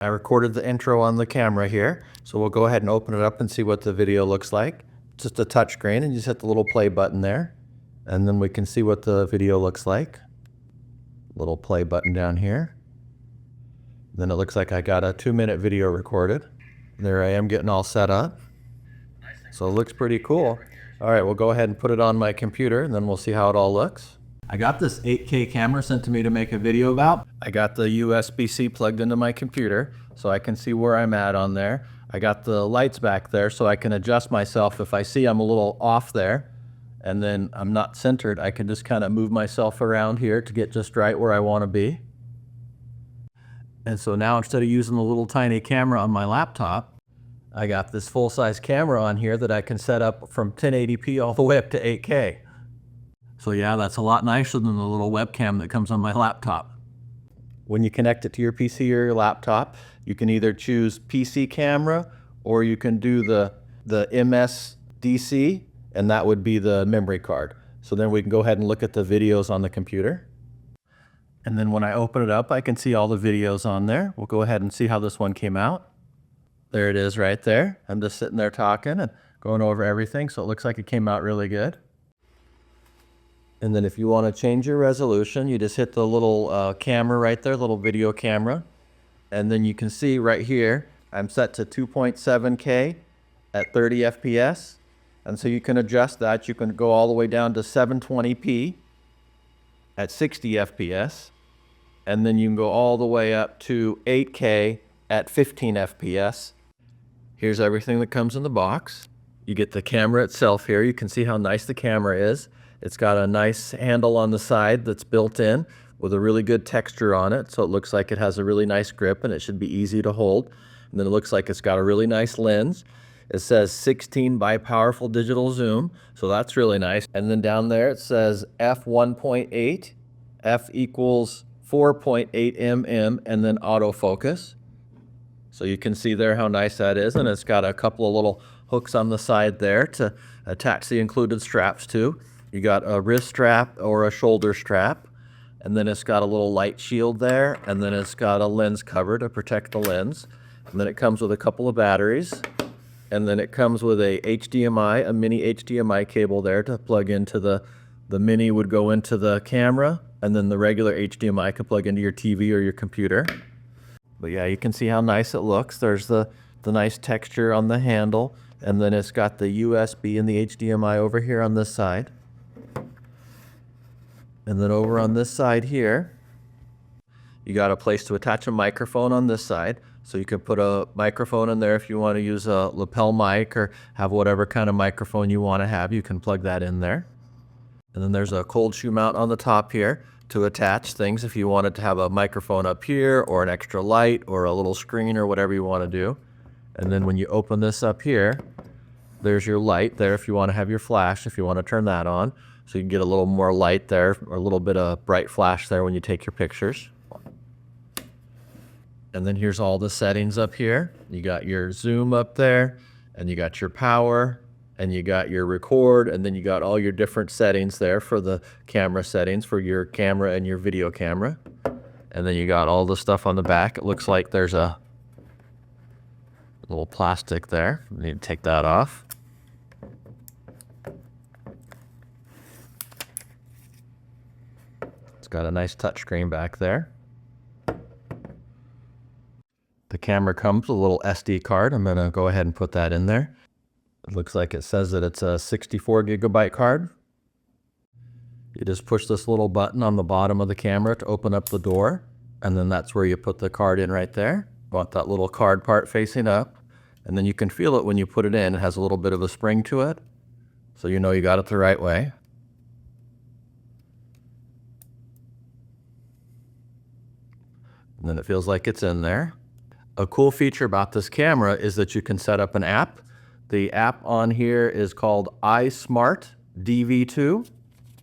I recorded the intro on the camera here, so we'll go ahead and open it up and see what the video looks like. Just a touch screen, and you just hit the little play button there, and then we can see what the video looks like. Little play button down here. Then it looks like I got a 2-minute video recorded. There I am getting all set up. So it looks pretty cool. All right, we'll go ahead and put it on my computer, and then we'll see how it all looks. I got this 8K camera sent to me to make a video about. I got the USB-C plugged into my computer so I can see where I'm at on there. I got the lights back there so I can adjust myself if I see I'm a little off there and then I'm not centered. I can just kind of move myself around here to get just right where I want to be. And so now instead of using the little tiny camera on my laptop, I got this full-size camera on here that I can set up from 1080p all the way up to 8K. So yeah, that's a lot nicer than the little webcam that comes on my laptop. When you connect it to your PC or your laptop, you can either choose PC camera or you can do the MSDC, and that would be the memory card. So then we can go ahead and look at the videos on the computer. And then when I open it up, I can see all the videos on there. We'll go ahead and see how this one came out. There it is right there. I'm just sitting there talking and going over everything, so it looks like it came out really good. And then if you want to change your resolution, you just hit the little camera right there, little video camera. And then you can see right here, I'm set to 2.7K at 30 FPS. And so you can adjust that. You can go all the way down to 720p at 60 FPS. And then you can go all the way up to 8K at 15 FPS. Here's everything that comes in the box. You get the camera itself here. You can see how nice the camera is. It's got a nice handle on the side that's built in with a really good texture on it, so it looks like it has a really nice grip and it should be easy to hold. And then it looks like it's got a really nice lens. It says 16 by powerful digital zoom, so that's really nice. And then down there it says f1.8, f equals 4.8 mm, and then autofocus. So you can see there how nice that is, and it's got a couple of little hooks on the side there to attach the included straps to. You got a wrist strap or a shoulder strap, and then it's got a little light shield there, and then it's got a lens cover to protect the lens. And then it comes with a couple of batteries, and then it comes with a HDMI, a mini HDMI cable there to plug into the mini would go into the camera, and then the regular HDMI could plug into your TV or your computer. But yeah, you can see how nice it looks. There's the nice texture on the handle, and then it's got the USB and the HDMI over here on this side. And then over on this side here, you got a place to attach a microphone on this side. So you can put a microphone in there if you want to use a lapel mic or have whatever kind of microphone you want to have. You can plug that in there. And then there's a cold shoe mount on the top here to attach things if you wanted to have a microphone up here or an extra light or a little screen or whatever you want to do. And then when you open this up here, there's your light there if you want to have your flash, if you want to turn that on. So you can get a little more light there, or a little bit of bright flash there when you take your pictures. And then here's all the settings up here. You got your zoom up there, and you got your power, and you got your record, and then you got all your different settings there for the camera settings for your camera and your video camera. And then you got all the stuff on the back. It looks like there's a little plastic there. You need to take that off. Got a nice touchscreen back there. The camera comes with a little SD card. I'm gonna go ahead and put that in there. It looks like it says that it's a 64 gigabyte card. You just push this little button on the bottom of the camera to open up the door, and then that's where you put the card in right there. You want that little card part facing up, and then you can feel it when you put it in. It has a little bit of a spring to it, so you know you got it the right way. And then it feels like it's in there. A cool feature about this camera is that you can set up an app. The app on here is called iSmart DV2.